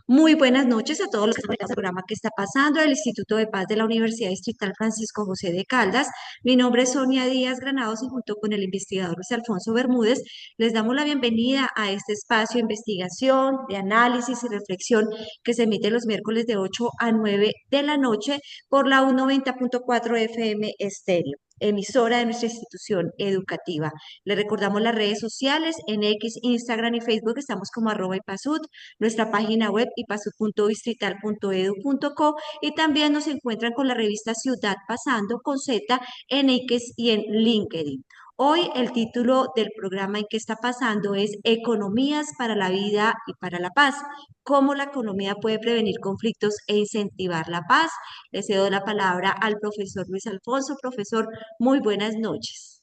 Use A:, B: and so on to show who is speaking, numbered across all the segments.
A: Muy buenas noches a todos los que están en el programa que está pasando del Instituto de Paz de la Universidad Distrital Francisco José de Caldas. Mi nombre es Sonia Díaz Granados y junto con el investigador Luis Alfonso Bermúdez les damos la bienvenida a este espacio de investigación, de análisis y reflexión que se emite los miércoles de 8 a 9 de la noche por la U90.4 FM Estéreo, emisora de nuestra institución educativa. Le recordamos las redes sociales en X, Instagram y Facebook, estamos como @ipasud, nuestra página web ipasud.distrital.edu.co y también nos encuentran con la revista Ciudad Pasando con Z en X y en LinkedIn. Hoy el título del programa en que está pasando es Economías para la vida y para la paz. Cómo la economía puede prevenir conflictos e incentivar la paz. Le cedo la palabra al profesor Luis Alfonso. Profesor, muy buenas noches.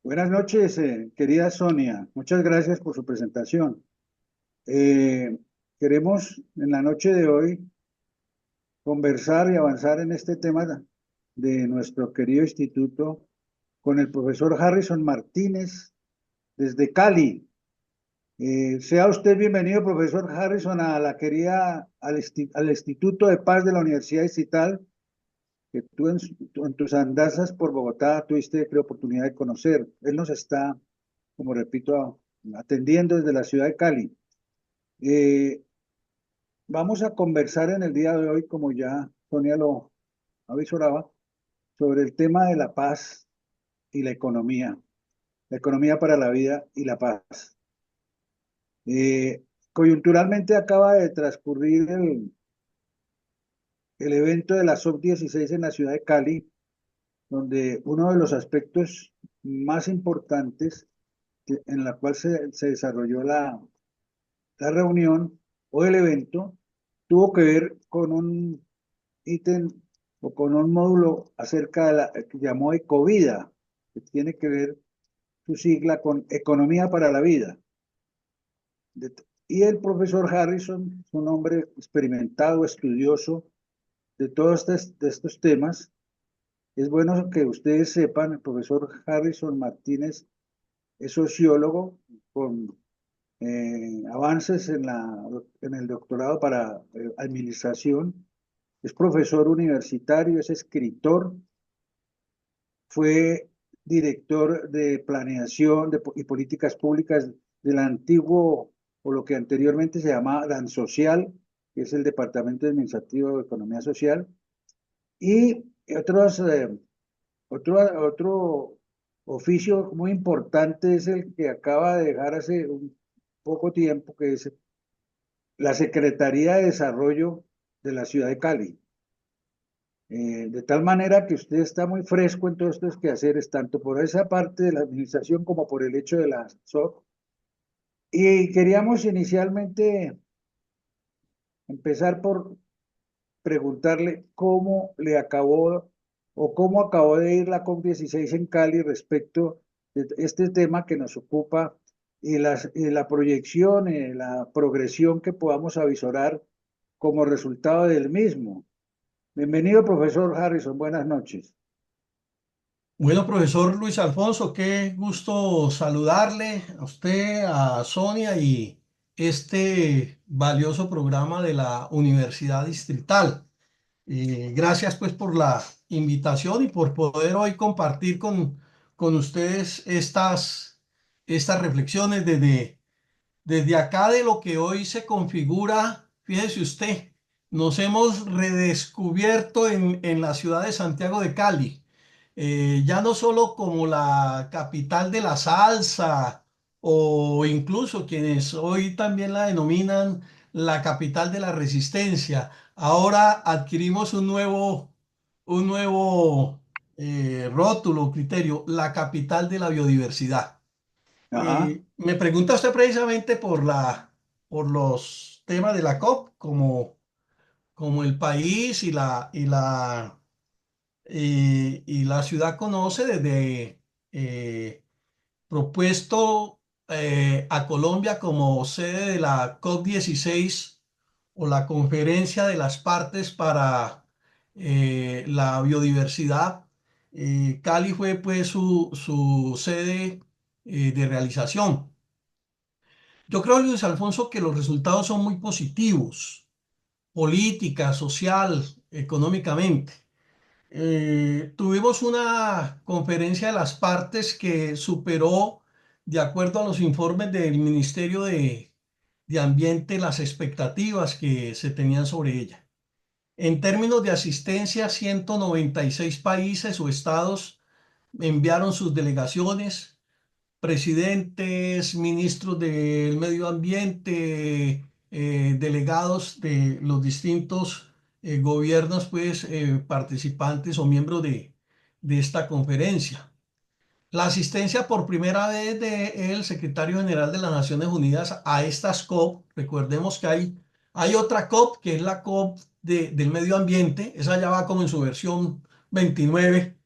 B: Buenas noches, querida Sonia. Muchas gracias por su presentación. Eh, Queremos en la noche de hoy conversar y avanzar en este tema de nuestro querido instituto con el profesor Harrison Martínez desde Cali. Sea usted bienvenido, profesor Harrison, a la querida, al Instituto de Paz de la Universidad Distrital, que tú en tus andanzas por Bogotá tuviste, creo, oportunidad de conocer. Él nos está, como repito, atendiendo desde la ciudad de Cali. Eh, Vamos a conversar en el día de hoy, como ya Sonia lo avisoraba, sobre el tema de la paz y la economía para la vida y la paz. Coyunturalmente acaba de transcurrir el evento de la COP16 en la ciudad de Cali, donde uno de los aspectos más importantes en la cual se desarrolló la reunión o el evento tuvo que ver con un ítem o con un módulo acerca de la que llamó Ecovida, que tiene que ver su sigla con Economía para la Vida. Y el profesor Harrison es un hombre experimentado, estudioso de todos de estos temas. Es bueno que ustedes sepan, el profesor Harrison Martínez es sociólogo con avances en el doctorado para administración, es profesor universitario, es escritor, fue director de planeación y políticas públicas del antiguo, o lo que anteriormente se llamaba DAN Social, que es el Departamento Administrativo de Economía Social, y otro oficio muy importante es el que acaba de dejar hace un poco tiempo, que es la Secretaría de Desarrollo de la ciudad de Cali. De tal manera que usted está muy fresco en todos estos quehaceres, tanto por esa parte de la administración como por el hecho de la SOC. Y queríamos inicialmente empezar por preguntarle cómo le acabó o cómo acabó de ir la COP16 en Cali respecto de este tema que nos ocupa y la proyección, la progresión que podamos avisorar como resultado del mismo. Bienvenido, profesor Harrison. Buenas noches.
C: Bueno, profesor Luis Alfonso, qué gusto saludarle a usted, a Sonia y este valioso programa de la Universidad Distrital. Gracias pues por la invitación y por poder hoy compartir con ustedes estas reflexiones desde acá de lo que hoy se configura. Fíjese usted, nos hemos redescubierto en la ciudad de Santiago de Cali, ya no solo como la capital de la salsa o incluso quienes hoy también la denominan la capital de la resistencia. Ahora adquirimos un nuevo rótulo, criterio, la capital de la biodiversidad.
B: Ajá.
C: Me pregunta usted precisamente por los temas de la COP, como el país y la ciudad conoce desde propuesto a Colombia como sede de la COP16 o la Conferencia de las Partes para la Biodiversidad. Cali fue pues su sede de realización. Yo creo, Luis Alfonso, que los resultados son muy positivos, política, social, económicamente. Tuvimos una conferencia de las partes que superó, de acuerdo a los informes del Ministerio de Ambiente, las expectativas que se tenían sobre ella. En términos de asistencia, 196 países o estados enviaron sus delegaciones, presidentes, ministros del medio ambiente, delegados de los distintos gobiernos, pues participantes o miembros de esta conferencia. La asistencia por primera vez del secretario general de las Naciones Unidas a estas COP. Recordemos que hay otra COP, que es la COP del medio ambiente. Esa ya va como en su versión 29,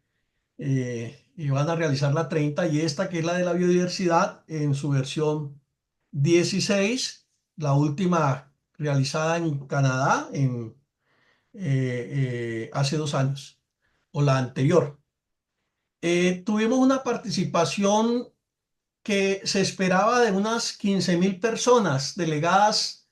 C: y van a realizar la 30, y esta, que es la de la biodiversidad, en su versión 16, la última realizada en Canadá hace 2 años, o la anterior. Tuvimos una participación que se esperaba de unas 15.000 personas delegadas,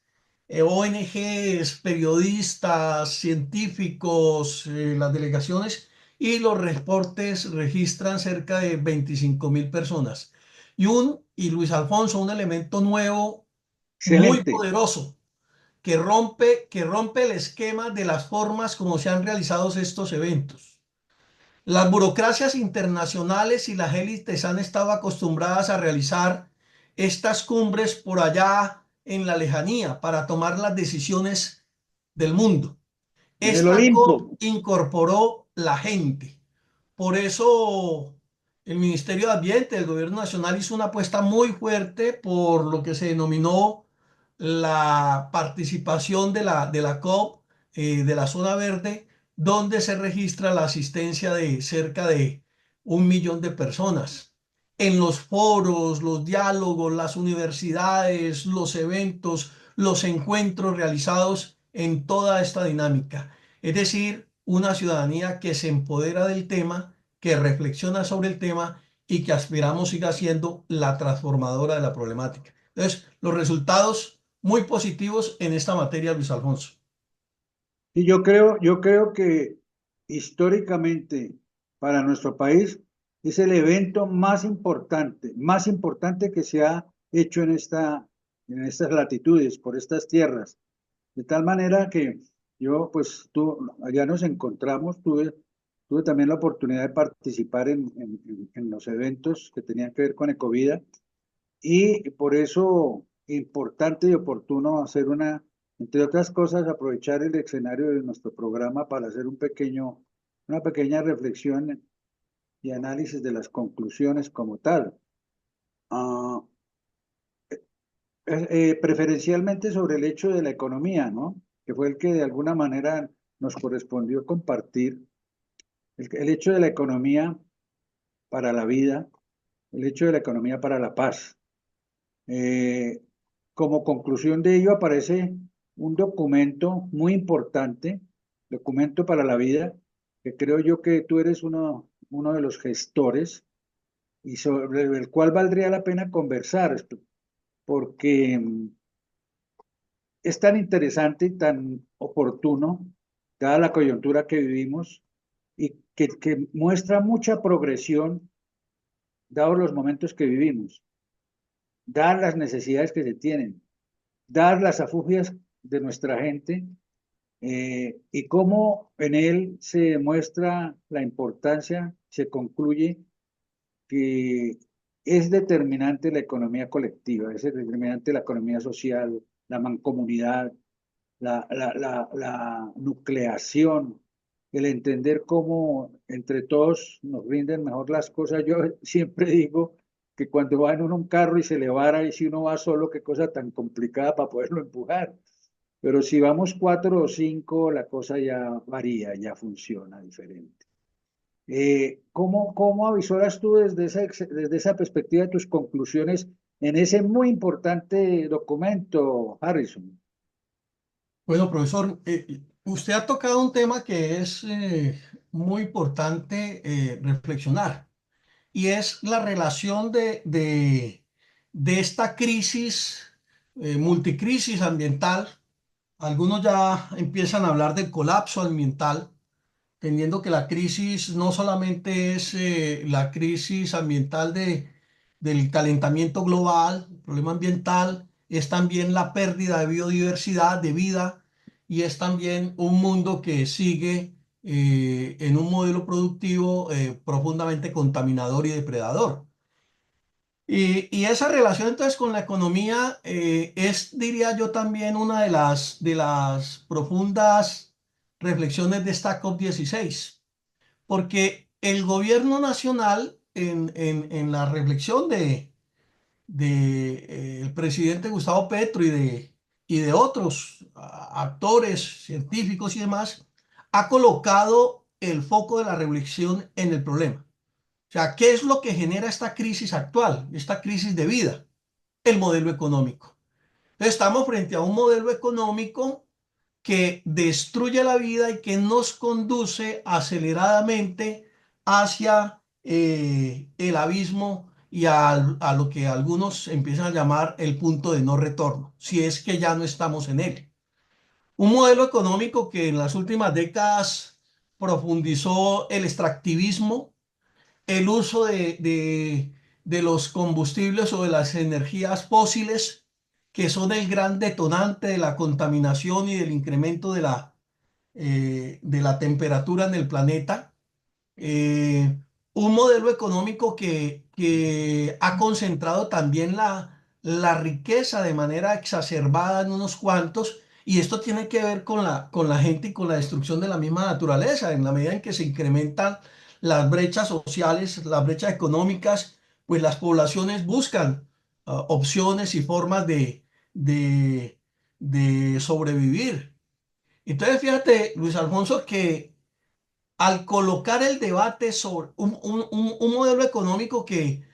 C: ONGs, periodistas, científicos, las delegaciones, y los reportes registran cerca de 25.000 personas. Y Luis Alfonso, un elemento nuevo, muy
B: Excelente.
C: poderoso, que rompe el esquema de las formas como se han realizado estos eventos. Las burocracias internacionales y las élites han estado acostumbradas a realizar estas cumbres por allá en la lejanía para tomar las decisiones del mundo.
B: En el
C: Esta COP
B: Olimpo.
C: incorporó la gente. Por eso el Ministerio de Ambiente del Gobierno Nacional hizo una apuesta muy fuerte por lo que se denominó la participación de la COP, de la zona verde, donde se registra la asistencia de cerca de 1 millón de personas. En los foros, los diálogos, las universidades, los eventos, los encuentros realizados en toda esta dinámica. Es decir, una ciudadanía que se empodera del tema, que reflexiona sobre el tema y que aspiramos siga siendo la transformadora de la problemática. Entonces, los resultados muy positivos en esta materia, Luis Alfonso.
B: Y yo creo que históricamente para nuestro país es el evento más importante que se ha hecho en estas latitudes, por estas tierras. De tal manera que yo, pues, allá nos encontramos, tuve también la oportunidad de participar en los eventos que tenían que ver con Ecovida, y por eso importante y oportuno hacer entre otras cosas, aprovechar el escenario de nuestro programa para hacer una pequeña reflexión y análisis de las conclusiones como tal. Ah, Preferencialmente sobre el hecho de la economía, ¿no? Que fue el que de alguna manera nos correspondió compartir. El hecho de la economía para la vida, el hecho de la economía para la paz. Eh, Como conclusión de ello aparece un documento muy importante, documento para la vida, que creo yo que tú eres uno de los gestores y sobre el cual valdría la pena conversar, porque es tan interesante y tan oportuno, dada la coyuntura que vivimos, y que muestra mucha progresión, dados los momentos que vivimos, dadas las necesidades que se tienen, dadas las afugias de nuestra gente, y cómo en él se demuestra la importancia, se concluye que es determinante la economía colectiva, es determinante la economía social, la mancomunidad, la nucleación, el entender cómo entre todos nos rinden mejor las cosas. Yo siempre digo que cuando va en un carro y se le vara, y si uno va solo, qué cosa tan complicada para poderlo empujar. Pero si vamos cuatro o cinco, la cosa ya varía, ya funciona diferente. ¿Cómo avisoras tú desde esa perspectiva tus conclusiones en ese muy importante documento, Harrison?
C: Bueno, profesor, usted ha tocado un tema que es muy importante reflexionar, y es la relación de esta crisis multicrisis ambiental. Algunos ya empiezan a hablar del colapso ambiental, entendiendo que la crisis no solamente es la crisis ambiental del calentamiento global, el problema ambiental, es también la pérdida de biodiversidad, de vida, y es también un mundo que sigue en un modelo productivo profundamente contaminador y depredador. Y esa relación entonces con la economía es, diría yo, también una de las profundas reflexiones de esta COP16, porque el gobierno nacional, en la reflexión el presidente Gustavo Petro y de otros actores científicos y demás, ha colocado el foco de la reflexión en el problema. O sea, ¿qué es lo que genera esta crisis actual, esta crisis de vida? El modelo económico. Entonces, estamos frente a un modelo económico que destruye la vida y que nos conduce aceleradamente hacia el abismo y a lo que algunos empiezan a llamar el punto de no retorno, si es que ya no estamos en él. Un modelo económico que en las últimas décadas profundizó el extractivismo, el uso de los combustibles o de las energías fósiles, que son el gran detonante de la contaminación y del incremento de la temperatura en el planeta. Eh, un modelo económico que ha concentrado también la riqueza de manera exacerbada en unos cuantos, y esto tiene que ver con la gente y con la destrucción de la misma naturaleza, en la medida en que se incrementan las brechas sociales, las brechas económicas, pues las poblaciones buscan opciones y formas de sobrevivir. Entonces, fíjate, Luis Alfonso, que al colocar el debate sobre un modelo económico que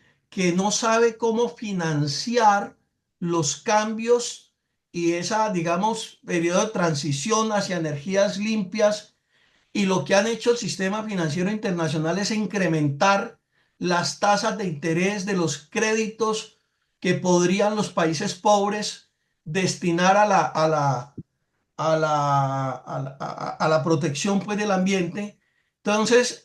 C: no sabe cómo financiar los cambios y esa, digamos, periodo de transición hacia energías limpias, y lo que han hecho el sistema financiero internacional es incrementar las tasas de interés de los créditos que podrían los países pobres destinar a la protección pues, del ambiente. Entonces,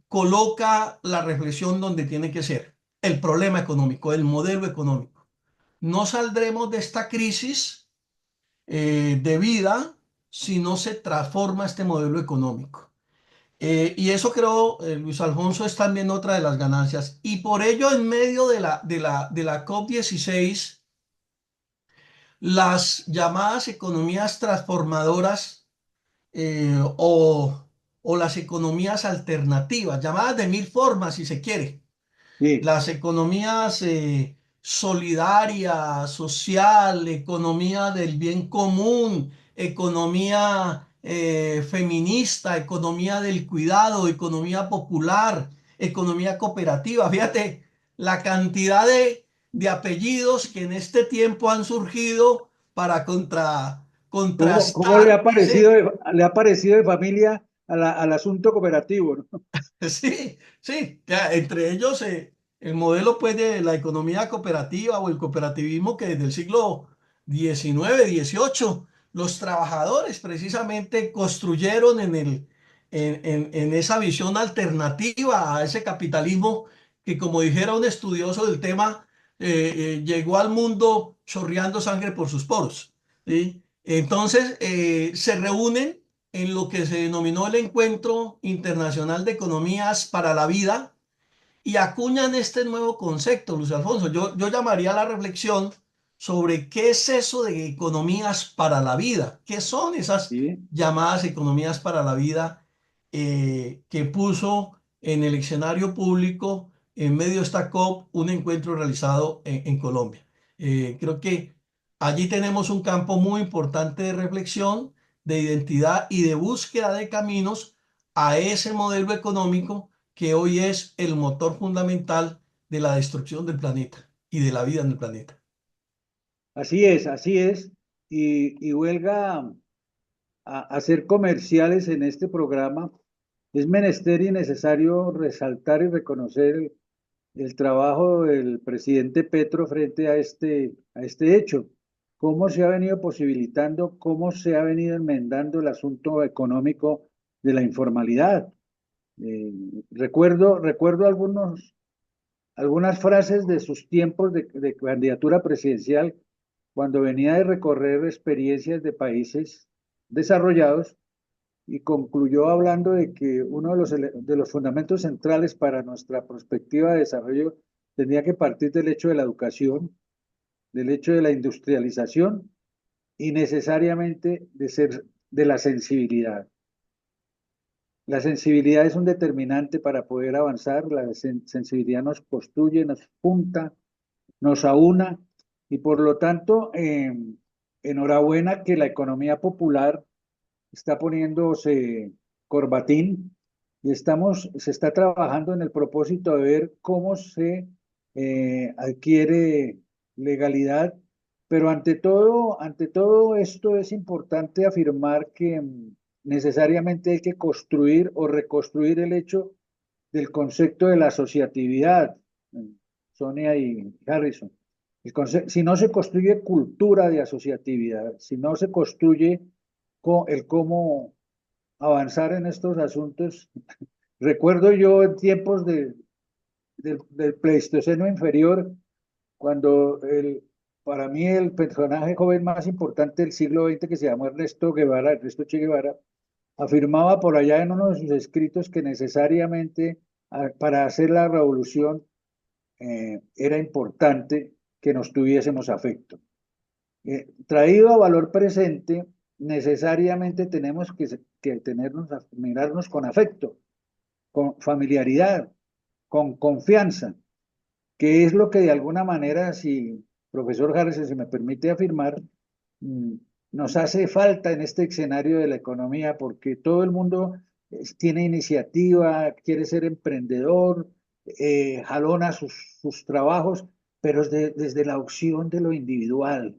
C: coloca la reflexión donde tiene que ser: el problema económico, el modelo económico. No saldremos de esta crisis de vida si no se transforma este modelo económico. Y eso creo, Luis Alfonso, es también otra de las ganancias. Y por ello, en medio de la COP16, las llamadas economías transformadoras o las economías alternativas, llamadas de mil formas si se quiere,
B: Sí,
C: las economías solidaria, social, economía del bien común, economía feminista, economía del cuidado, economía popular, economía cooperativa. Fíjate la cantidad de apellidos que en este tiempo han surgido para
B: ¿cómo
C: contrastar ese.
B: le ha parecido de familia al asunto cooperativo, ¿no?
C: Sí, sí, ya, entre ellos el modelo pues de la economía cooperativa o el cooperativismo que desde el siglo XIX, XVIII, los trabajadores precisamente construyeron en esa visión alternativa a ese capitalismo que, como dijera un estudioso del tema, llegó al mundo chorreando sangre por sus poros, ¿sí? Entonces, se reúnen en lo que se denominó el Encuentro Internacional de Economías para la Vida y acuñan este nuevo concepto, Luis Alfonso. Yo llamaría a la reflexión sobre qué es eso de economías para la vida, qué son esas
B: Sí.
C: llamadas economías para la vida que puso en el escenario público en medio de esta COP un encuentro realizado en Colombia. Creo que allí tenemos un campo muy importante de reflexión, de identidad y de búsqueda de caminos a ese modelo económico que hoy es el motor fundamental de la destrucción del planeta y de la vida en el planeta.
B: Así es, así es. Y huelga a hacer comerciales en este programa. Es menester y necesario resaltar y reconocer el trabajo del presidente Petro frente a este hecho. Cómo se ha venido posibilitando, cómo se ha venido enmendando el asunto económico de la informalidad. Recuerdo algunas frases de sus tiempos de candidatura presidencial cuando venía de recorrer experiencias de países desarrollados y concluyó hablando de que uno de los fundamentos centrales para nuestra perspectiva de desarrollo tenía que partir del hecho de la educación, del hecho de la industrialización y necesariamente de la sensibilidad. La sensibilidad es un determinante para poder avanzar, la sensibilidad nos construye, nos junta, nos aúna y por lo tanto, enhorabuena que la economía popular está poniéndose corbatín y se está trabajando en el propósito de ver cómo se adquiere legalidad, pero ante todo esto es importante afirmar que necesariamente hay que construir o reconstruir el hecho del concepto de la asociatividad, Sonia y Harrison. Si no se construye cultura de asociatividad, si no se construye el cómo avanzar en estos asuntos, recuerdo yo en tiempos del Pleistoceno inferior, cuando para mí el personaje joven más importante del siglo XX, que se llamó Ernesto Che Guevara, afirmaba por allá en uno de sus escritos que necesariamente para hacer la revolución era importante que nos tuviésemos afecto. Traído a valor presente, necesariamente tenemos que mirarnos con afecto, con familiaridad, con confianza, que es lo que de alguna manera, si profesor Harrison se me permite afirmar, nos hace falta en este escenario de la economía, porque todo el mundo tiene iniciativa, quiere ser emprendedor, jalona sus trabajos, pero desde la opción de lo individual.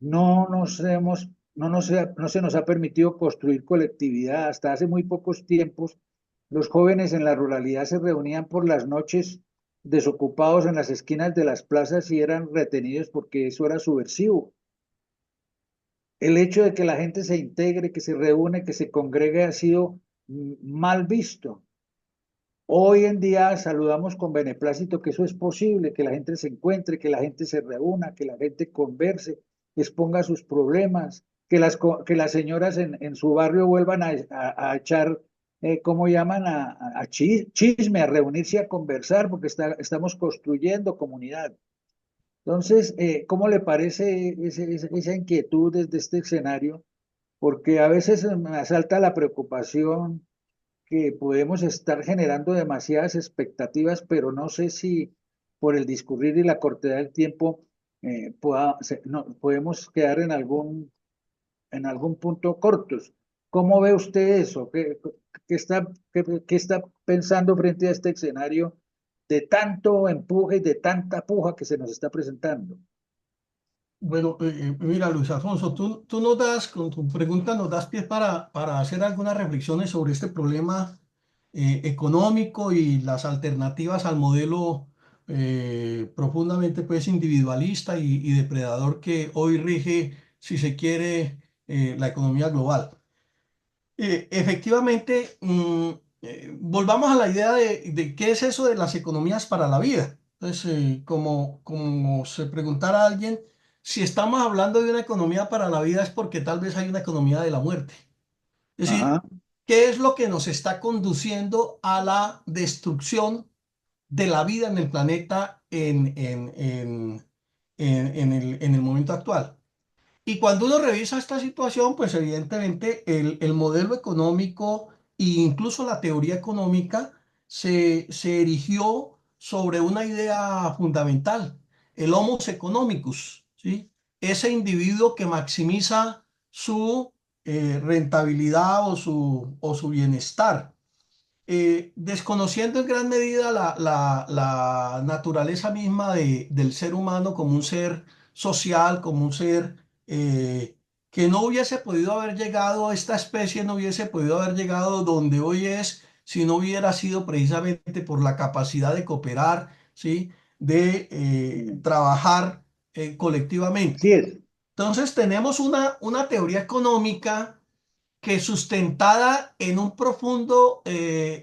B: No se nos ha permitido construir colectividad. Hasta hace muy pocos tiempos, los jóvenes en la ruralidad se reunían por las noches desocupados en las esquinas de las plazas y eran retenidos porque eso era subversivo. El hecho de que la gente se integre, que se reúne, que se congregue ha sido mal visto. Hoy en día saludamos con beneplácito que eso es posible, que la gente se encuentre, que la gente se reúna, que la gente converse, exponga sus problemas, que las señoras en su barrio vuelvan a echar, ¿cómo llaman? A chisme, a reunirse a conversar, porque estamos construyendo comunidad. Entonces, ¿cómo le parece esa inquietud desde este escenario? Porque a veces me asalta la preocupación que podemos estar generando demasiadas expectativas, pero no sé si por el discurrir y la cortedad del tiempo podemos quedar en algún punto cortos. ¿Cómo ve usted eso? ¿Qué está pensando frente a este escenario de tanto empuje y de tanta puja que se nos está presentando?
C: Bueno, mira, Luis Alfonso, tú nos das, con tu pregunta nos das pie para hacer algunas reflexiones sobre este problema económico y las alternativas al modelo profundamente pues, individualista y depredador que hoy rige, si se quiere, la economía global. Efectivamente, volvamos a la idea de qué es eso de las economías para la vida. Entonces, como se preguntara a alguien, si estamos hablando de una economía para la vida es porque tal vez hay una economía de la muerte. Es decir,
B: Ajá,
C: ¿qué es lo que nos está conduciendo a la destrucción de la vida en el planeta en el momento actual? Y cuando uno revisa esta situación, pues evidentemente el modelo económico e incluso la teoría económica se erigió sobre una idea fundamental, el Homo economicus, ¿sí? Ese individuo que maximiza su rentabilidad o su bienestar, desconociendo en gran medida la naturaleza misma del ser humano como un ser social, como un ser que no hubiese podido haber llegado, esta especie no hubiese podido haber llegado donde hoy es si no hubiera sido precisamente por la capacidad de cooperar, ¿sí? De trabajar colectivamente.
B: Así es.
C: Entonces tenemos una teoría económica que sustentada en un profundo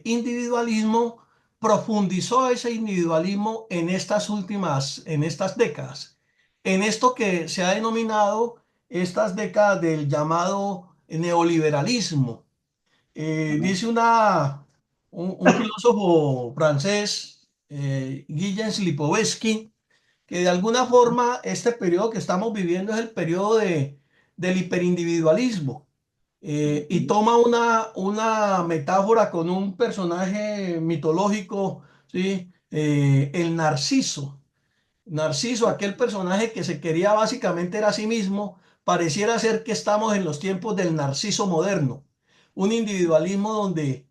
C: individualismo, profundizó ese individualismo en estas décadas, en esto que se ha denominado estas décadas del llamado neoliberalismo.
B: Ajá.
C: Dice un filósofo francés, Guillaume Lipovetsky, que de alguna forma este periodo que estamos viviendo es el periodo del hiperindividualismo. Y
B: Ujú.
C: toma una metáfora con un personaje mitológico, ¿sí? El Narciso. Narciso, aquel personaje que se quería básicamente era a sí mismo, pareciera ser que estamos en los tiempos del Narciso moderno, un individualismo donde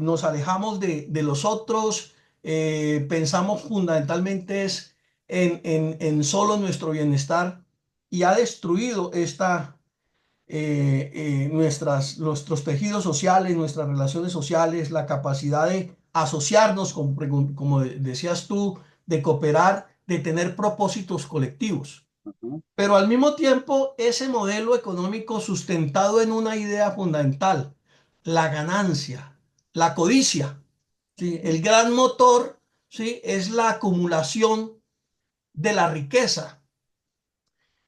C: nos alejamos de los otros, pensamos fundamentalmente es en solo nuestro bienestar y ha destruido nuestros tejidos sociales, nuestras relaciones sociales, la capacidad de asociarnos, como decías tú, de cooperar, de tener propósitos colectivos.
B: Ajá.
C: Pero al mismo tiempo, ese modelo económico sustentado en una idea fundamental, la ganancia, la codicia, ¿sí? El gran motor, ¿sí? Es la acumulación de la riqueza.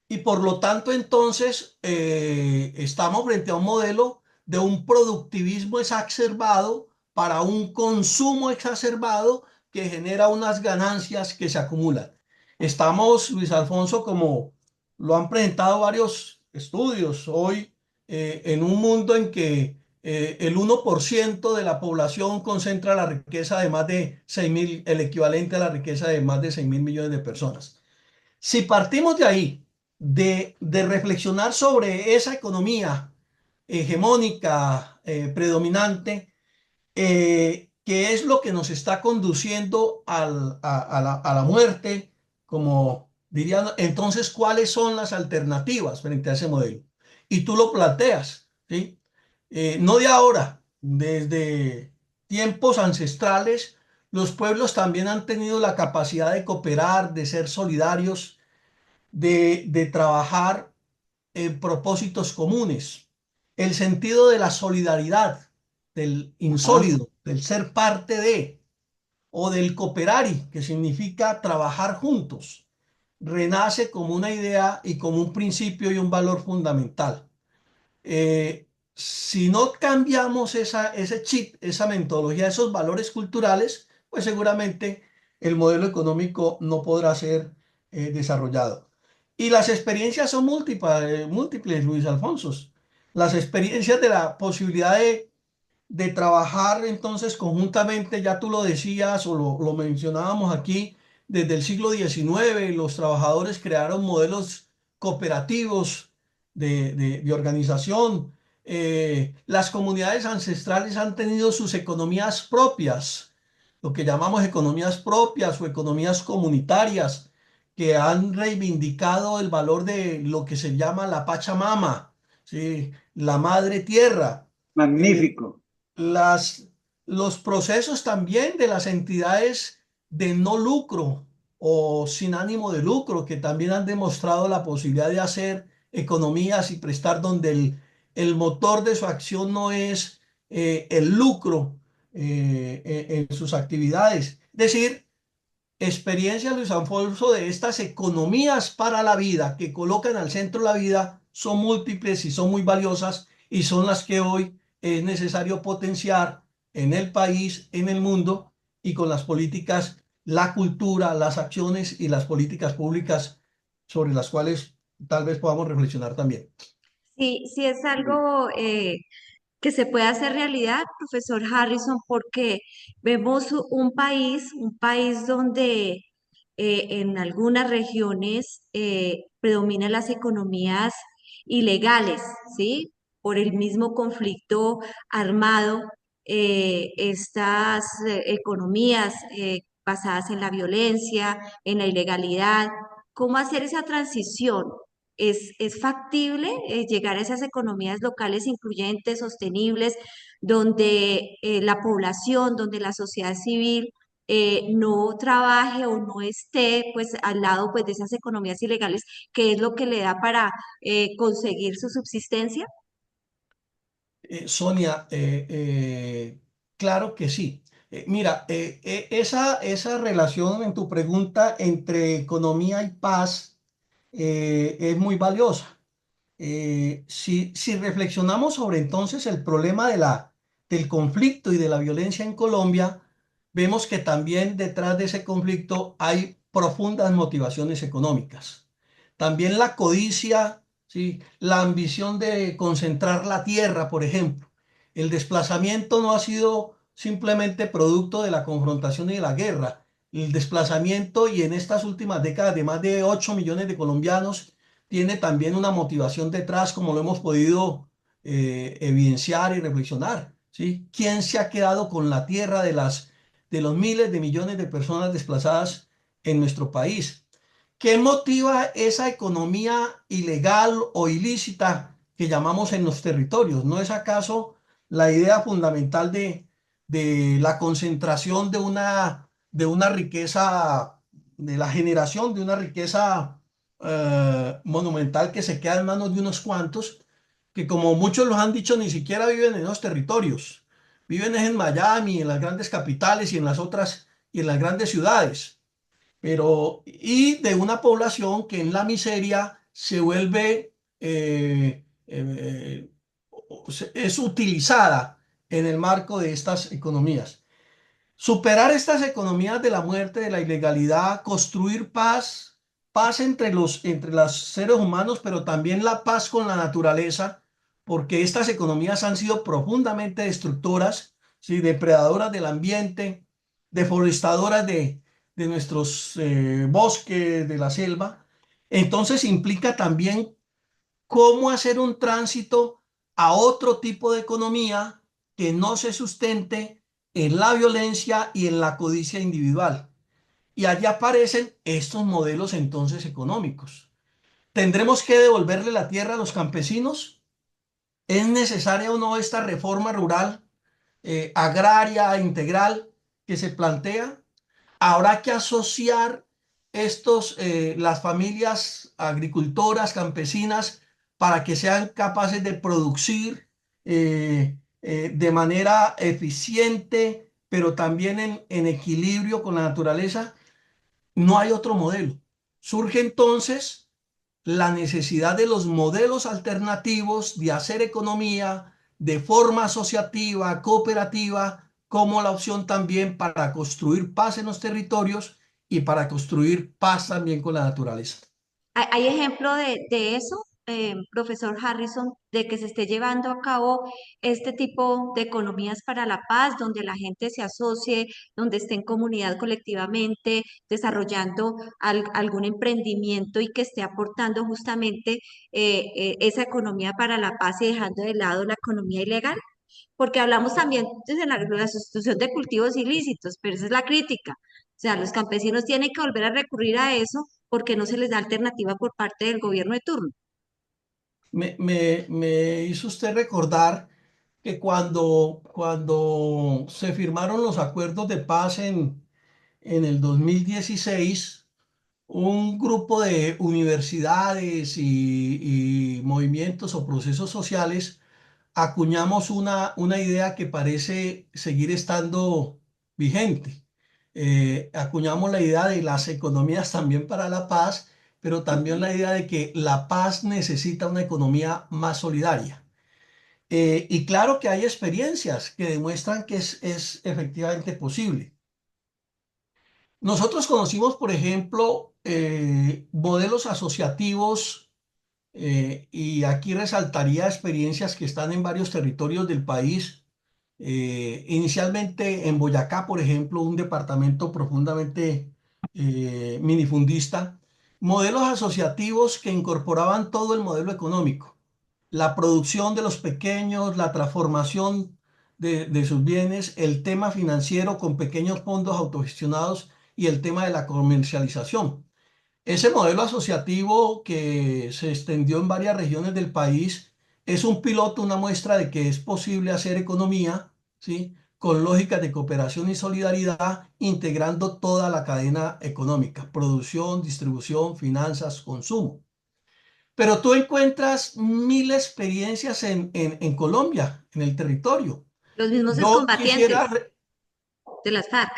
C: Y por lo tanto, entonces, estamos frente a un modelo de un productivismo exacerbado para un consumo exacerbado que genera unas ganancias que se acumulan. Estamos, Luis Alfonso, como lo han presentado varios estudios hoy, en un mundo en que el 1% de la población concentra la riqueza de más de 6.000, el equivalente a la riqueza de más de 6.000 millones de personas. Si partimos de ahí, de reflexionar sobre esa economía hegemónica, predominante, que es lo que nos está conduciendo a la muerte, como dirían, entonces, ¿cuáles son las alternativas frente a ese modelo? Y tú lo planteas, ¿sí? No de ahora, desde tiempos ancestrales, los pueblos también han tenido la capacidad de cooperar, de ser solidarios, de trabajar en propósitos comunes, el sentido de la solidaridad, del
B: Ajá.
C: insólido, del ser parte de, o del cooperari, que significa trabajar juntos, renace como una idea y como un principio y un valor fundamental. Si no cambiamos ese chip, esa metodología, esos valores culturales, pues seguramente el modelo económico no podrá ser desarrollado. Y las experiencias son múltiples, Luis Alfonso. Las experiencias de la posibilidad de trabajar entonces conjuntamente, ya tú lo decías o lo mencionábamos aquí, desde el siglo XIX los trabajadores crearon modelos cooperativos de organización. Las comunidades ancestrales han tenido sus economías propias, lo que llamamos economías propias o economías comunitarias, que han reivindicado el valor de lo que se llama la Pachamama, ¿sí? La madre tierra. Eh,
B: Magnífico.
C: las, los procesos también de las entidades de no lucro o sin ánimo de lucro, que también han demostrado la posibilidad de hacer economías y prestar donde el motor de su acción no es el lucro en sus actividades. Es decir, experiencias, Luis Alfonso, de estas economías para la vida que colocan al centro la vida son múltiples y son muy valiosas y son las que hoy es necesario potenciar en el país, en el mundo y con las políticas, la cultura, las acciones y las políticas públicas sobre las cuales tal vez podamos reflexionar también.
A: Sí, sí es
B: Sí.
A: algo que se puede hacer realidad, profesor Harrison, porque vemos un país donde en algunas regiones predominan las economías ilegales, ¿sí? Por el mismo conflicto armado, estas economías basadas en la violencia, en la ilegalidad. ¿Cómo hacer esa transición? Es factible llegar a esas economías locales incluyentes, sostenibles, donde la población, donde la sociedad civil no trabaje o no esté pues al lado pues de esas economías ilegales, que es lo que le da para conseguir su subsistencia?
C: Sonia, claro que sí. Mira, esa relación en tu pregunta entre economía y paz es muy valiosa. Si reflexionamos sobre entonces el problema del conflicto y de la violencia en Colombia, vemos que también detrás de ese conflicto hay profundas motivaciones económicas. También la codicia, ¿sí? La ambición de concentrar la tierra, por ejemplo. El desplazamiento no ha sido simplemente producto de la confrontación y de la guerra. El desplazamiento, y en estas últimas décadas de más de 8 millones de colombianos, tiene también una motivación detrás, como lo hemos podido evidenciar y reflexionar, ¿sí? ¿Quién se ha quedado con la tierra de los miles de millones de personas desplazadas en nuestro país? ¿Qué motiva esa economía ilegal o ilícita que llamamos en los territorios? ¿No es acaso la idea fundamental de la concentración de una riqueza, de la generación de una riqueza monumental que se queda en manos de unos cuantos, que como muchos los han dicho, ni siquiera viven en los territorios? Viven en Miami, en las grandes capitales y en las otras, y en las grandes ciudades, y de una población que en la miseria se vuelve, es utilizada en el marco de estas economías. Superar estas economías de la muerte, de la ilegalidad, construir paz, paz entre los seres humanos, pero también la paz con la naturaleza, porque estas economías han sido profundamente destructoras, ¿sí? Depredadoras del ambiente, deforestadoras de nuestros bosques, de la selva. Entonces implica también cómo hacer un tránsito a otro tipo de economía que no se sustente en la violencia y en la codicia individual. Y allí aparecen estos modelos entonces económicos. ¿Tendremos que devolverle la tierra a los campesinos? ¿Es necesaria o no esta reforma rural, agraria, integral que se plantea? Habrá que asociar las familias agricultoras, campesinas, para que sean capaces de producir de manera eficiente, pero también en equilibrio con la naturaleza. No hay otro modelo. Surge entonces la necesidad de los modelos alternativos de hacer economía de forma asociativa, cooperativa, como la opción también para construir paz en los territorios y para construir paz también con la naturaleza.
A: ¿Hay ejemplo de eso, profesor Harrison, de que se esté llevando a cabo este tipo de economías para la paz, donde la gente se asocie, donde esté en comunidad colectivamente, desarrollando algún emprendimiento y que esté aportando justamente esa economía para la paz y dejando de lado la economía ilegal? Porque hablamos también de la sustitución de cultivos ilícitos, pero esa es la crítica. O sea, los campesinos tienen que volver a recurrir a eso porque no se les da alternativa por parte del gobierno de turno.
C: Me hizo usted recordar que cuando se firmaron los acuerdos de paz en el 2016, un grupo de universidades y movimientos o procesos sociales acuñamos una idea que parece seguir estando vigente. Acuñamos la idea de las economías también para la paz, pero también la idea de que la paz necesita una economía más solidaria. Y claro que hay experiencias que demuestran que es efectivamente posible. Nosotros conocimos, por ejemplo, modelos asociativos, y aquí resaltaría experiencias que están en varios territorios del país. Inicialmente en Boyacá, por ejemplo, un departamento profundamente minifundista, modelos asociativos que incorporaban todo el modelo económico, la producción de los pequeños, la transformación de sus bienes, el tema financiero con pequeños fondos autogestionados y el tema de la comercialización. Ese modelo asociativo que se extendió en varias regiones del país es un piloto, una muestra de que es posible hacer economía, ¿sí? con lógicas de cooperación y solidaridad, integrando toda la cadena económica, producción, distribución, finanzas, consumo. Pero tú encuentras mil experiencias en Colombia, en el territorio.
A: Los mismos
C: Yo
A: excombatientes
C: quisiera,
A: de las FARC,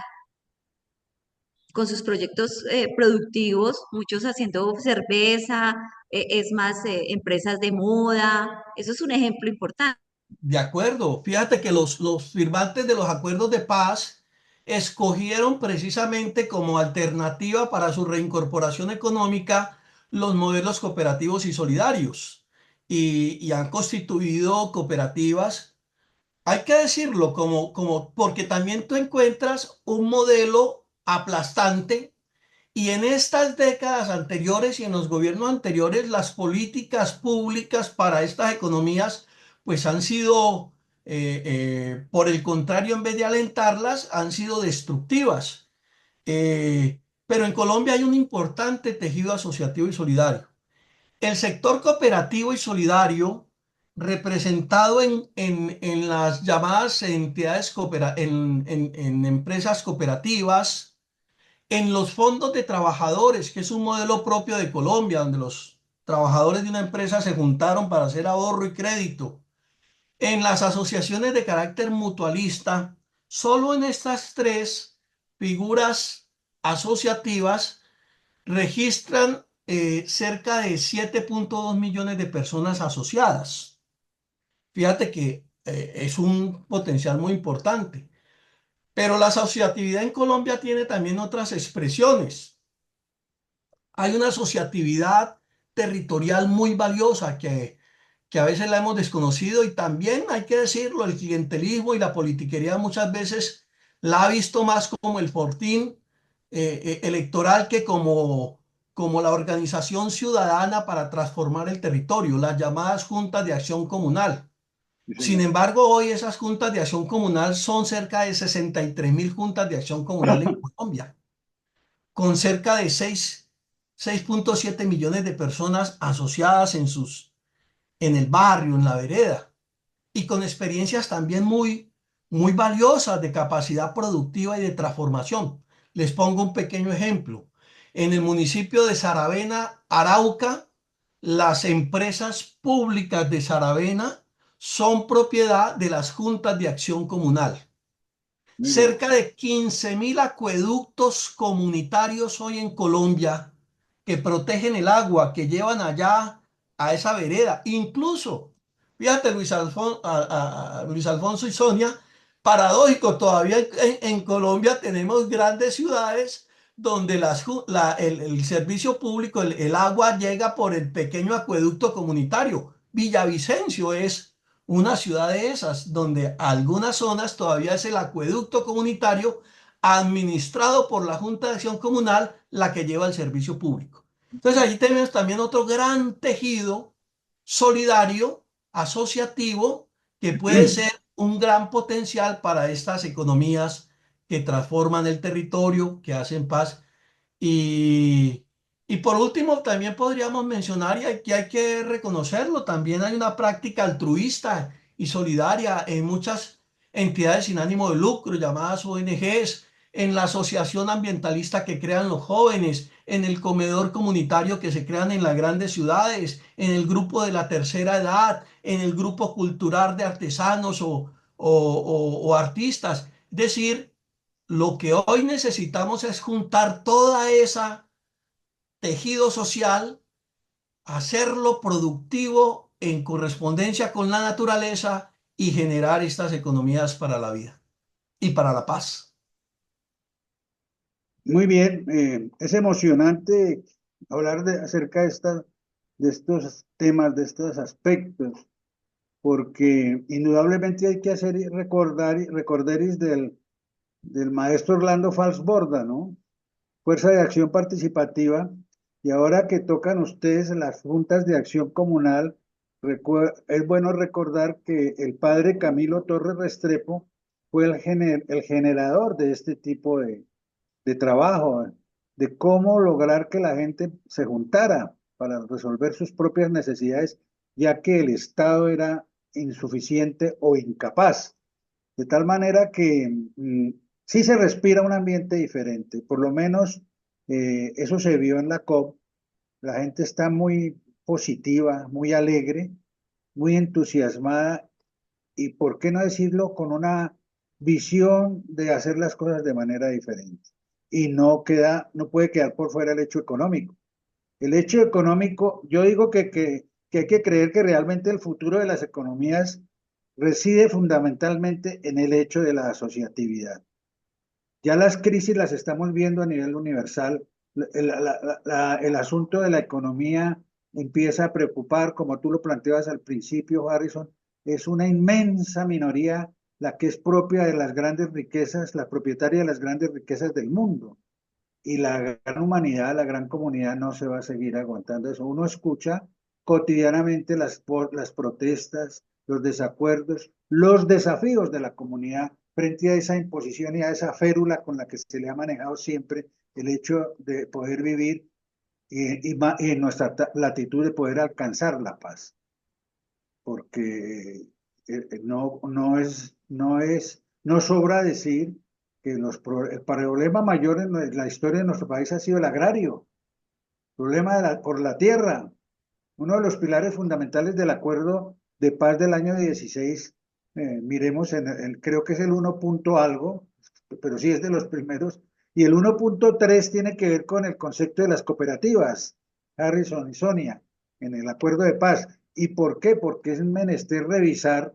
A: con sus proyectos productivos, muchos haciendo cerveza, es más, empresas de moda. Eso es un ejemplo importante.
C: de acuerdo, fíjate que los firmantes de los acuerdos de paz escogieron precisamente como alternativa para su reincorporación económica los modelos cooperativos y solidarios y han constituido cooperativas. Hay que decirlo porque también tú encuentras un modelo aplastante y en estas décadas anteriores y en los gobiernos anteriores las políticas públicas para estas economías pues han sido, por el contrario, en vez de alentarlas, han sido destructivas. Pero en Colombia hay un importante tejido asociativo y solidario. El sector cooperativo y solidario, representado en las llamadas entidades en empresas cooperativas, en los fondos de trabajadores, que es un modelo propio de Colombia, donde los trabajadores de una empresa se juntaron para hacer ahorro y crédito, en las asociaciones de carácter mutualista, solo en estas tres figuras asociativas registran cerca de 7,2 millones de personas asociadas. Fíjate que es un potencial muy importante. Pero la asociatividad en Colombia tiene también otras expresiones. Hay una asociatividad territorial muy valiosa que a veces la hemos desconocido y también hay que decirlo, el clientelismo y la politiquería muchas veces la ha visto más como el fortín electoral que como la organización ciudadana para transformar el territorio, las llamadas juntas de acción comunal.
B: Sí,
C: Sin
B: señor.
C: embargo, hoy esas juntas de acción comunal son cerca de 63.000 juntas de acción comunal en Colombia, con cerca de 6,7 millones de personas asociadas en el barrio, en la vereda, y con experiencias también muy valiosas de capacidad productiva y de transformación. Les pongo un pequeño ejemplo. En el municipio de Saravena, Arauca, las empresas públicas de Saravena son propiedad de las juntas de acción comunal.
B: Muy bien.
C: Cerca de 15.000 acueductos comunitarios hoy en Colombia que protegen el agua, que llevan allá a esa vereda. Incluso, fíjate, Luis Alfonso y Sonia, paradójico, todavía en Colombia tenemos grandes ciudades donde el servicio público, el agua llega por el pequeño acueducto comunitario. Villavicencio es una ciudad de esas, donde algunas zonas todavía es el acueducto comunitario administrado por la Junta de Acción Comunal la que lleva el servicio público. Entonces allí tenemos también otro gran tejido solidario, asociativo, que puede ser un gran potencial para estas economías que transforman el territorio, que hacen paz y, y por último, también podríamos mencionar, y aquí hay que reconocerlo, también hay una práctica altruista y solidaria en muchas entidades sin ánimo de lucro, llamadas ONGs, en la asociación ambientalista que crean los jóvenes, en el comedor comunitario que se crean en las grandes ciudades, en el grupo de la tercera edad, en el grupo cultural de artesanos o artistas. Es decir, lo que hoy necesitamos es juntar toda esa tejido social, hacerlo productivo en correspondencia con la naturaleza y generar estas economías para la vida y para la paz.
B: Muy bien. Es emocionante hablar acerca de estos temas, de estos aspectos, porque indudablemente hay que hacer y recordar y recorderis del maestro Orlando Falsborda, ¿no? Fuerza de Acción Participativa, y ahora que tocan ustedes las juntas de acción comunal, es bueno recordar que el padre Camilo Torres Restrepo fue el generador de este tipo de trabajo, de cómo lograr que la gente se juntara para resolver sus propias necesidades, ya que el Estado era insuficiente o incapaz. De tal manera que sí se respira un ambiente diferente. Por lo menos eso se vio en la COP. La gente está muy positiva, muy alegre, muy entusiasmada y, ¿por qué no decirlo?, con una visión de hacer las cosas de manera diferente. Y no puede quedar por fuera el hecho económico. El hecho económico, yo digo que hay que creer que realmente el futuro de las economías reside fundamentalmente en el hecho de la asociatividad. Ya las crisis las estamos viendo a nivel universal. El asunto de la economía empieza a preocupar, como tú lo planteabas al principio, Harrison, es una inmensa minoría la que es propia de las grandes riquezas, la propietaria de las grandes riquezas del mundo. Y la gran humanidad, la gran comunidad no se va a seguir aguantando eso. Uno escucha cotidianamente las protestas, los desacuerdos, los desafíos de la comunidad frente a esa imposición y a esa férula con la que se le ha manejado siempre el hecho de poder vivir y en nuestra latitud de poder alcanzar la paz. Porque no sobra decir que el problema mayor en la historia de nuestro país ha sido el agrario, problema por la tierra. Uno de los pilares fundamentales del acuerdo de paz del año 16, miremos, creo que es el 1 punto algo, pero sí es de los primeros, y el 1.3 tiene que ver con el concepto de las cooperativas, Harrison y Sonia, en el acuerdo de paz. ¿Y por qué? Porque es menester revisar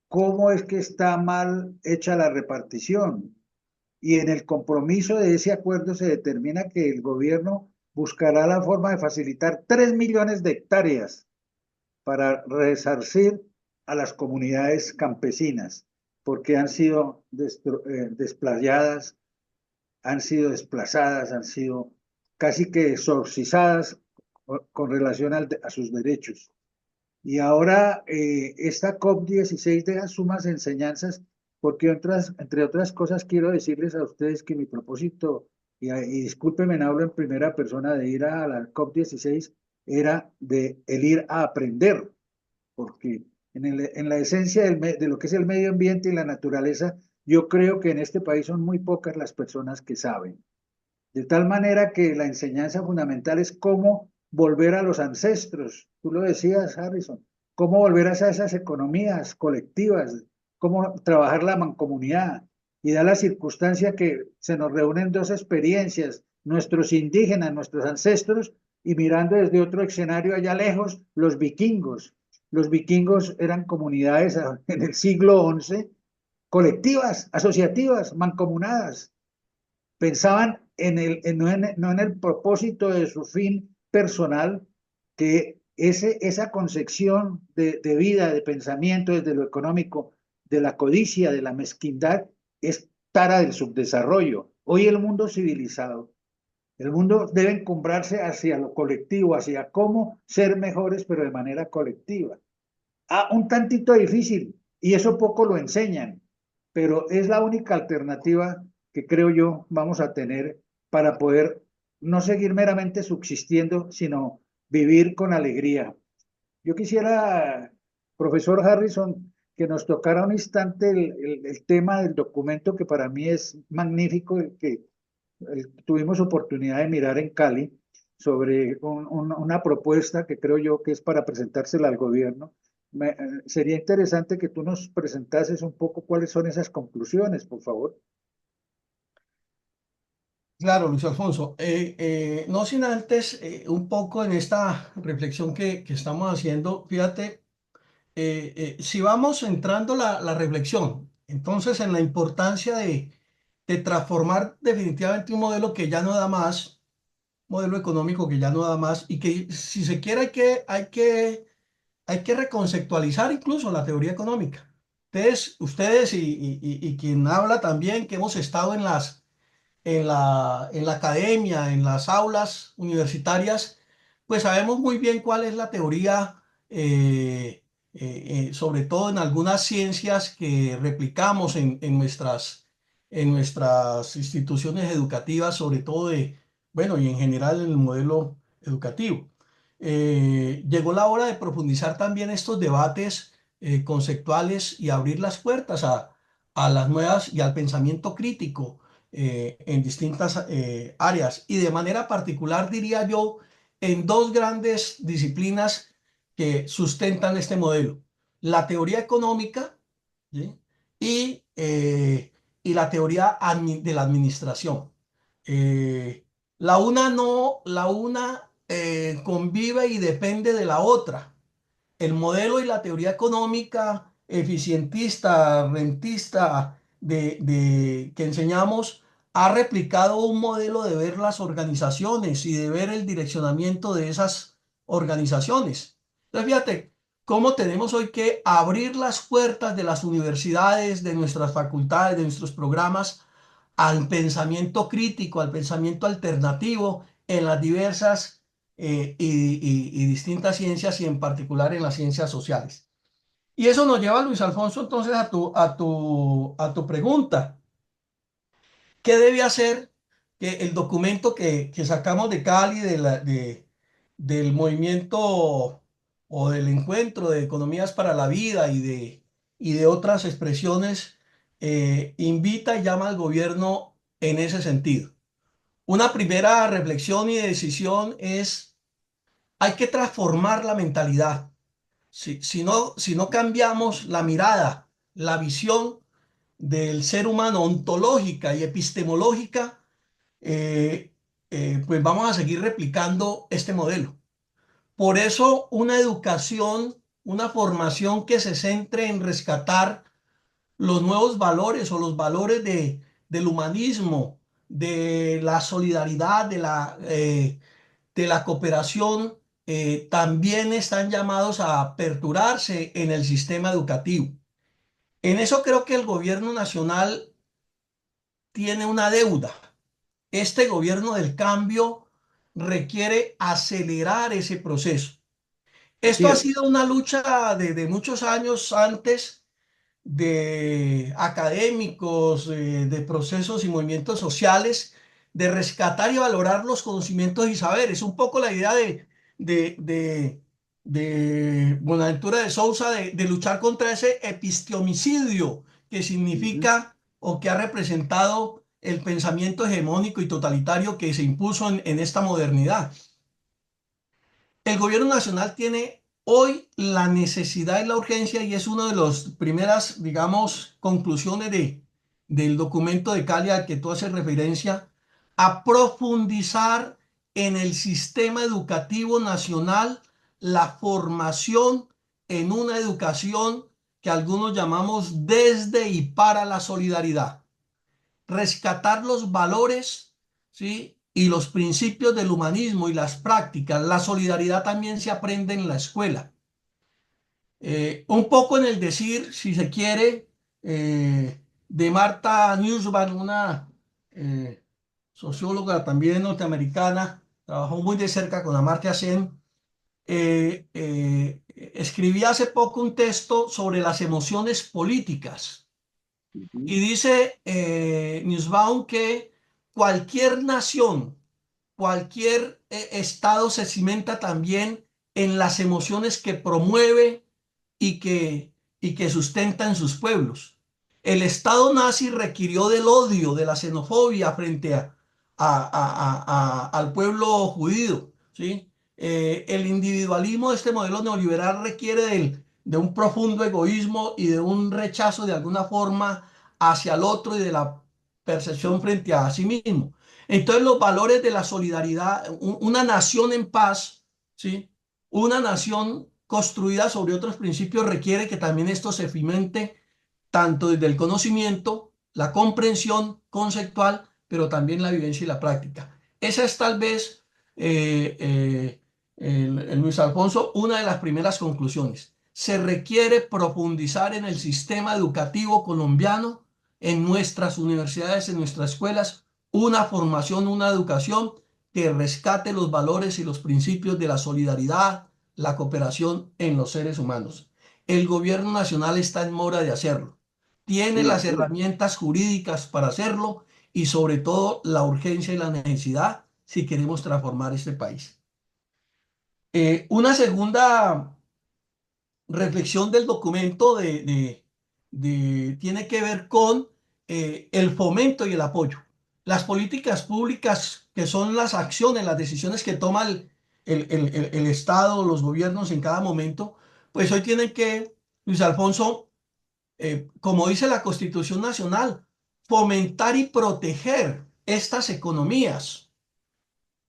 B: cómo es que está mal hecha la repartición. Y en el compromiso de ese acuerdo se determina que el gobierno buscará la forma de facilitar 3 millones de hectáreas para resarcir a las comunidades campesinas, porque han sido desplayadas, han sido desplazadas, han sido casi que exorcizadas con relación a sus derechos. Y ahora esta COP16 deja sumas enseñanzas, porque entre otras cosas quiero decirles a ustedes que mi propósito, y discúlpenme, hablo en primera persona, de ir a la COP16 era el ir a aprender, porque en la esencia de lo que es el medio ambiente y la naturaleza, yo creo que en este país son muy pocas las personas que saben. De tal manera que la enseñanza fundamental es cómo volver a los ancestros. Tú lo decías, Harrison, cómo volver a esas economías colectivas, cómo trabajar la mancomunidad. Y da la circunstancia que se nos reúnen dos experiencias, nuestros indígenas, nuestros ancestros, y mirando desde otro escenario allá lejos, los vikingos. Los vikingos eran comunidades en el siglo XI, colectivas, asociativas, mancomunadas, pensaban no en el propósito de su fin personal, que esa concepción de vida, de pensamiento desde lo económico, de la codicia, de la mezquindad, es tara del subdesarrollo. Hoy el mundo civilizado, el mundo debe encumbrarse hacia lo colectivo, hacia cómo ser mejores, pero de manera colectiva. Un tantito difícil, y eso poco lo enseñan, pero es la única alternativa que creo yo vamos a tener para poder no seguir meramente subsistiendo, sino vivir con alegría. Yo quisiera, profesor Harrison, que nos tocara un instante el tema del documento que para mí es magnífico, el que tuvimos oportunidad de mirar en Cali, sobre una propuesta que creo yo que es para presentársela al gobierno. Sería interesante que tú nos presentases un poco cuáles son esas conclusiones, por favor.
C: Claro, Luis Alfonso. No sin antes, un poco en esta reflexión que estamos haciendo, fíjate, si vamos entrando la reflexión, entonces en la importancia de transformar definitivamente un modelo que ya no da más, modelo económico que ya no da más, y que si se quiere hay que reconceptualizar incluso la teoría económica. Ustedes y quien habla también, que hemos estado en la academia, en las aulas universitarias, pues sabemos muy bien cuál es la teoría, sobre todo en algunas ciencias que replicamos en nuestras instituciones educativas, sobre todo bueno, y en general en el modelo educativo. Llegó la hora de profundizar también estos debates conceptuales y abrir las puertas a las nuevas y al pensamiento crítico en distintas áreas. Y de manera particular, diría yo, en dos grandes disciplinas que sustentan este modelo: la teoría económica, ¿sí? y, eh, y la teoría de la administración. Eh, la una convive y depende de la otra. El modelo y la teoría económica eficientista, rentista que enseñamos ha replicado un modelo de ver las organizaciones y de ver el direccionamiento de esas organizaciones. Entonces, fíjate cómo tenemos hoy que abrir las puertas de las universidades, de nuestras facultades, de nuestros programas al pensamiento crítico, al pensamiento alternativo en las diversas y distintas ciencias y en particular en las ciencias sociales. Y eso nos lleva, Luis Alfonso, entonces a tu pregunta. ¿Qué debe hacer que el documento que sacamos de Cali del movimiento o del encuentro de economías para la vida y de otras expresiones invita y llama al gobierno en ese sentido? Una primera reflexión y decisión es: hay que transformar la mentalidad. Si no cambiamos la mirada, la visión del ser humano ontológica y epistemológica, eh, pues vamos a seguir replicando este modelo. Por eso una educación, una formación que se centre en rescatar los nuevos valores o los valores del humanismo, de la solidaridad, de la cooperación, también están llamados a aperturarse en el sistema educativo. En eso creo que el gobierno nacional tiene una deuda. Este gobierno del cambio requiere acelerar ese proceso.
B: Así
C: Esto ha
B: es.
C: sido una lucha de muchos años antes de académicos, de procesos y movimientos sociales, de rescatar y valorar los conocimientos y saberes. Un poco la idea de, de, de Buenaventura de Sousa de luchar contra ese epistemicidio que
B: Ujú.
C: significa o que ha representado el pensamiento hegemónico y totalitario que se impuso en esta modernidad. El gobierno nacional tiene hoy la necesidad y la urgencia, y es una de las primeras, digamos, conclusiones del documento de Cali al que tú haces referencia, a profundizar en el sistema educativo nacional la formación en una educación que algunos llamamos desde y para la solidaridad. Rescatar los valores, ¿sí? Y los principios del humanismo y las prácticas. La solidaridad también se aprende en la escuela. Un poco en el decir, si se quiere, de Martha Nussbaum, una socióloga también norteamericana, trabajó muy de cerca con Amartya Sen. Escribí hace poco un texto sobre las emociones políticas.
B: Ujú.
C: Y dice Nussbaum que cualquier nación, cualquier estado se cimenta también en las emociones que promueve y que sustenta en sus pueblos. El Estado nazi requirió del odio, de la xenofobia frente al pueblo judío, ¿sí? El individualismo de este modelo neoliberal requiere de un profundo egoísmo y de un rechazo de alguna forma hacia el otro y de la percepción frente a sí mismo. Entonces los valores de la solidaridad, una nación en paz, ¿sí? Una nación construida sobre otros principios requiere que también esto se cimente tanto desde el conocimiento, la comprensión conceptual, pero también la vivencia y la práctica. Esa es tal vez, Luis Alfonso, una de las primeras conclusiones. Se requiere profundizar en el sistema educativo colombiano, en nuestras universidades, en nuestras escuelas, una formación, una educación que rescate los valores y los principios de la solidaridad, la cooperación en los seres humanos. El gobierno nacional está en mora de hacerlo. Tiene
B: Sí,
C: las
B: sí.
C: herramientas jurídicas para hacerlo y sobre todo la urgencia y la necesidad si queremos transformar este país. Una segunda reflexión del documento tiene que ver con el fomento y el apoyo. Las políticas públicas, que son las acciones, las decisiones que toma el Estado, los gobiernos en cada momento, pues hoy tienen que, Luis Alfonso, como dice la Constitución Nacional, fomentar y proteger estas economías.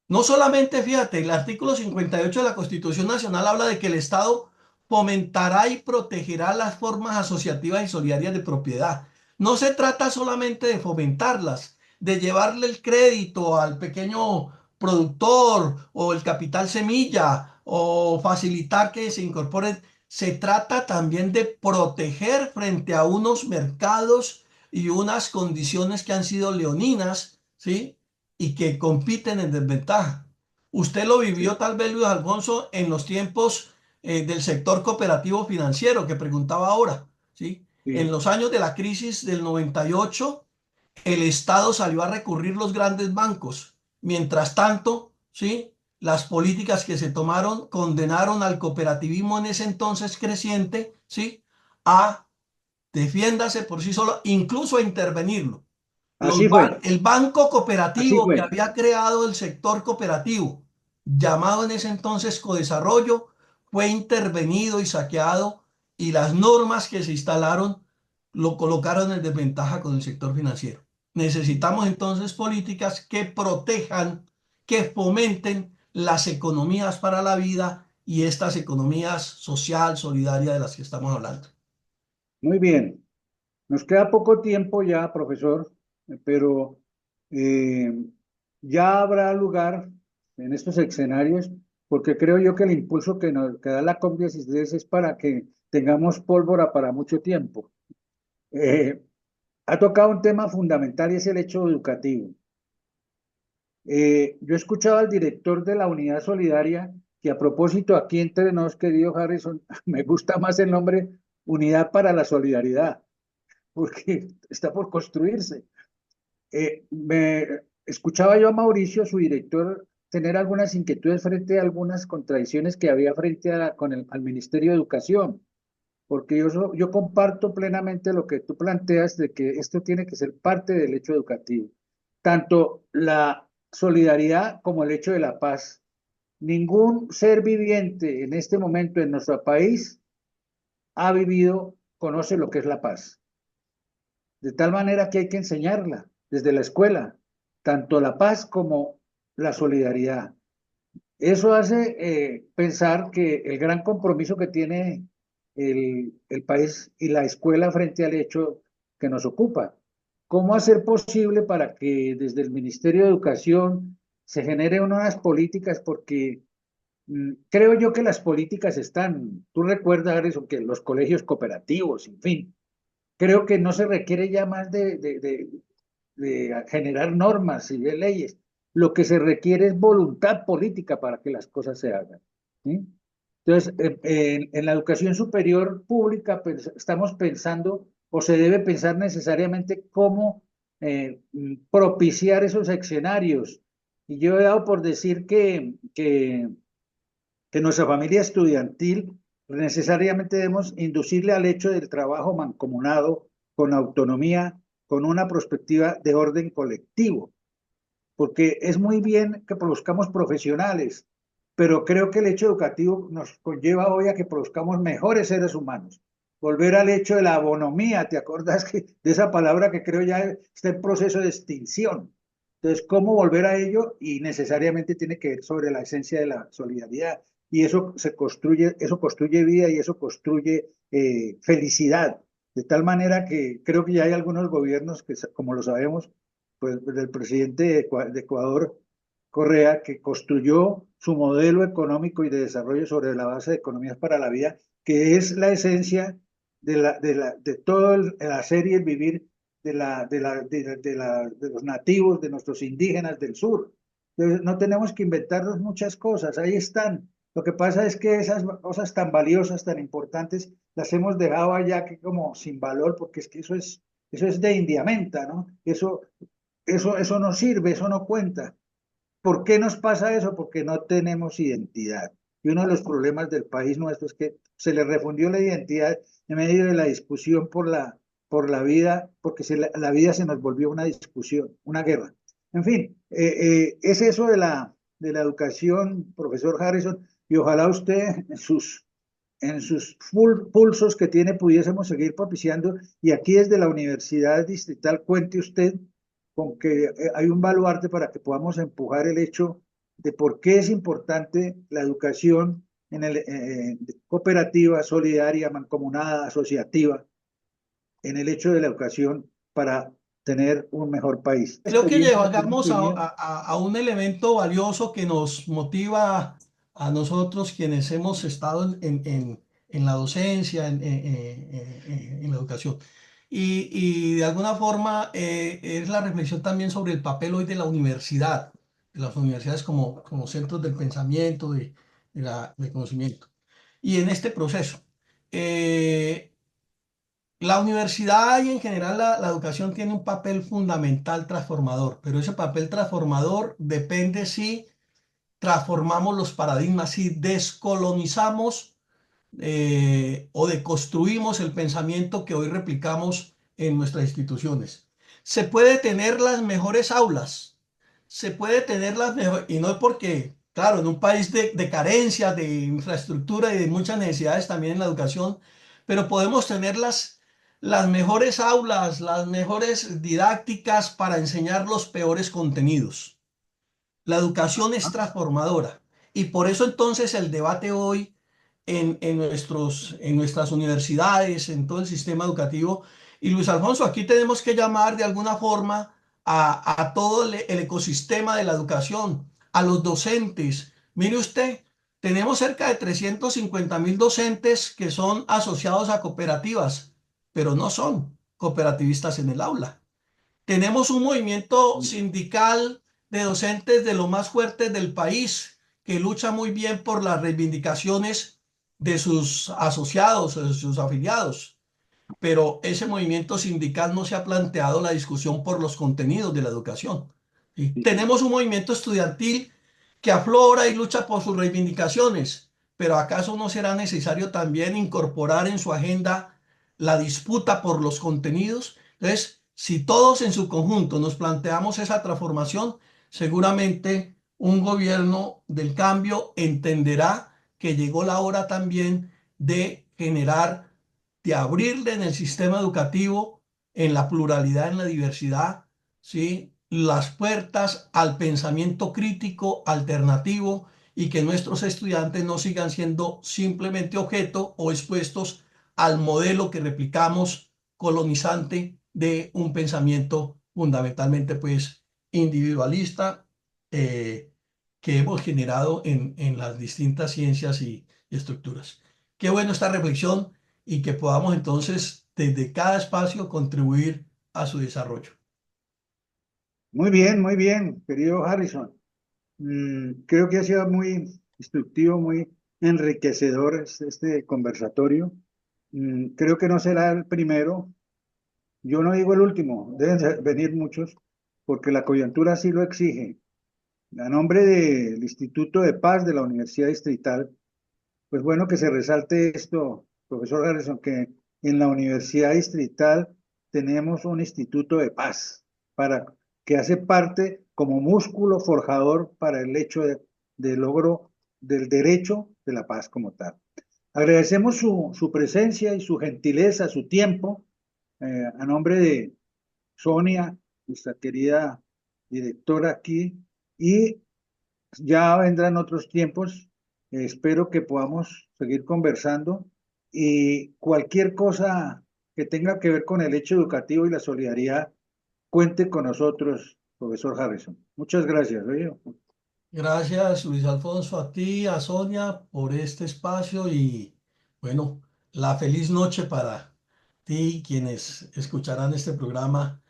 C: No solamente, fíjate, el artículo 58 de la Constitución Nacional habla de que el Estado fomentará y protegerá las formas asociativas y solidarias de propiedad. No se trata solamente de fomentarlas, de llevarle el crédito al pequeño productor o el capital semilla o facilitar que se incorporen. Se trata también de proteger frente a unos mercados y unas condiciones que han sido leoninas, ¿sí? Y que compiten en desventaja. Usted lo
B: Sí,
C: vivió tal vez, Luis Alfonso, en los tiempos del sector cooperativo financiero que preguntaba ahora, ¿sí? En
B: sí,
C: los años de la crisis del 98, el Estado salió a recurrir los grandes bancos. Mientras tanto, ¿sí? Las políticas que se tomaron condenaron al cooperativismo en ese entonces creciente, ¿sí? A defiéndase por sí solo, incluso a intervenirlo.
B: así fue,
C: El banco
B: así
C: cooperativo que
B: fue.
C: había creado el sector cooperativo, llamado en ese entonces Codesarrollo, fue intervenido y saqueado, y las normas que se instalaron lo colocaron en desventaja con el sector financiero. Necesitamos entonces políticas que protejan, que fomenten las economías para la vida y estas economías social, solidaria de las que estamos hablando.
B: Muy bien. Nos queda poco tiempo ya, profesor, pero eh, ya habrá lugar en estos escenarios, porque creo yo que el impulso que da la COP16 es para que tengamos pólvora para mucho tiempo. Eh, Ha tocado un tema fundamental y es el hecho educativo. Yo escuchaba al director de la Unidad Solidaria que a propósito aquí entre nos, querido Harrison, me gusta más el nombre Unidad para la Solidaridad, porque está por construirse. Me escuchaba yo a Mauricio, su director, tener algunas inquietudes frente a algunas contradicciones que había frente al Ministerio de Educación, porque yo comparto plenamente lo que tú planteas de que esto tiene que ser parte del hecho educativo, tanto la solidaridad como el hecho de la paz. Ningún ser viviente en este momento en nuestro país ha vivido, conoce lo que es la paz. De tal manera que hay que enseñarla desde la escuela, tanto la paz como la solidaridad. Eso hace pensar que el gran compromiso que tiene el país y la escuela frente al hecho que nos ocupa. ¿Cómo hacer posible para que desde el Ministerio de Educación se generen unas políticas? Porque creo yo que las políticas están, tú recuerdas, Harrison, que los colegios cooperativos, en fin, creo que no se requiere ya más de generar normas y de leyes. Lo que se requiere es voluntad política para que las cosas se hagan. ¿Sí? Entonces, en la educación superior pública pues, estamos pensando o se debe pensar necesariamente cómo propiciar esos escenarios. Y yo he dado por decir que nuestra familia estudiantil necesariamente debemos inducirle al hecho del trabajo mancomunado, con autonomía, con una perspectiva de orden colectivo, porque es muy bien que produzcamos profesionales, pero creo que el hecho educativo nos conlleva hoy a que produzcamos mejores seres humanos. Volver al hecho de la bonomía, ¿te acuerdas de esa palabra que creo ya está en proceso de extinción? Entonces, ¿cómo volver a ello? Y necesariamente tiene que ver sobre la esencia de la solidaridad. Y eso construye vida y eso construye felicidad. De tal manera que creo que ya hay algunos gobiernos que, como lo sabemos, pues del presidente de Ecuador, Correa, que construyó su modelo económico y de desarrollo sobre la base de economías para la vida, que es la esencia de todo el hacer y el vivir de los nativos, de nuestros indígenas del sur. Entonces, no tenemos que inventarnos muchas cosas, ahí están. Lo que pasa es que esas cosas tan valiosas, tan importantes, las hemos dejado allá que como sin valor, porque es que eso es de indiamenta, ¿no? Eso no sirve, eso no cuenta. ¿Por qué nos pasa eso? Porque no tenemos identidad. Y uno de los problemas del país nuestro es que se le refundió la identidad en medio de la discusión por la vida, porque la vida se nos volvió una discusión, una guerra. En fin, es eso de la educación, profesor Harrison, y ojalá usted en sus pulsos que tiene pudiésemos seguir propiciando, y aquí desde la Universidad Distrital cuente usted con que hay un baluarte para que podamos empujar el hecho de por qué es importante la educación en cooperativa, solidaria, mancomunada, asociativa, en el hecho de la educación para tener un mejor país.
C: Creo que
B: Experiencia que hemos
C: llegamos
B: vivido.
C: a un elemento valioso que nos motiva a nosotros quienes hemos estado en la docencia, en la educación. Y de alguna forma es la reflexión también sobre el papel hoy de la universidad, de las universidades como centros del pensamiento, del conocimiento. Y en este proceso. eh, la universidad y en general la educación tiene un papel fundamental transformador, pero ese papel transformador depende si transformamos los paradigmas, si descolonizamos o deconstruimos el pensamiento que hoy replicamos en nuestras instituciones. Se puede tener las mejores aulas, se puede tener las mejores, y no es porque, claro, en un país de carencia, de infraestructura y de muchas necesidades también en la educación, pero podemos tener las mejores aulas, las mejores didácticas para enseñar los peores contenidos. La educación es transformadora y por eso entonces el debate hoy en nuestras universidades, en todo el sistema educativo. Y Luis Alfonso, aquí tenemos que llamar de alguna forma a todo el ecosistema de la educación, a los docentes. Mire usted, tenemos cerca de 350.000 docentes que son asociados a cooperativas, pero no son cooperativistas en el aula. Tenemos un movimiento sindical de docentes de los más fuertes del país que lucha muy bien por las reivindicaciones de sus asociados, de sus afiliados, pero ese movimiento sindical no se ha planteado la discusión por los contenidos de la educación. ¿Sí? Tenemos un movimiento estudiantil que aflora y lucha por sus reivindicaciones, pero ¿acaso no será necesario también incorporar en su agenda la disputa por los contenidos? Entonces, si todos en su conjunto nos planteamos esa transformación, seguramente un gobierno del cambio entenderá que llegó la hora también de generar, de abrirle en el sistema educativo, en la pluralidad, en la diversidad, ¿sí? Las puertas al pensamiento crítico, alternativo, y que nuestros estudiantes no sigan siendo simplemente objeto o expuestos al modelo que replicamos colonizante de un pensamiento fundamentalmente pues individualista que hemos generado en las distintas ciencias y estructuras. Qué bueno esta reflexión y que podamos entonces desde cada espacio contribuir a su desarrollo.
B: Muy bien, querido Harrison. Creo que ha sido muy instructivo, muy enriquecedor este conversatorio. Creo que no será el primero, yo no digo el último, venir muchos, porque la coyuntura así lo exige. A nombre del Instituto de Paz de la Universidad Distrital, pues bueno que se resalte esto, profesor Harrison, que en la Universidad Distrital tenemos un Instituto de Paz para que hace parte como músculo forjador para el hecho de logro del derecho de la paz como tal. Agradecemos su presencia y su gentileza, su tiempo, a nombre de Sonia, nuestra querida directora aquí, y ya vendrán otros tiempos. Espero que podamos seguir conversando y cualquier cosa que tenga que ver con el hecho educativo y la solidaridad, cuente con nosotros, profesor Harrison. Muchas gracias. ¿Oye?
C: Gracias, Luis Alfonso, a ti, a Sonia, por este espacio y bueno, la feliz noche para ti, quienes escucharán este programa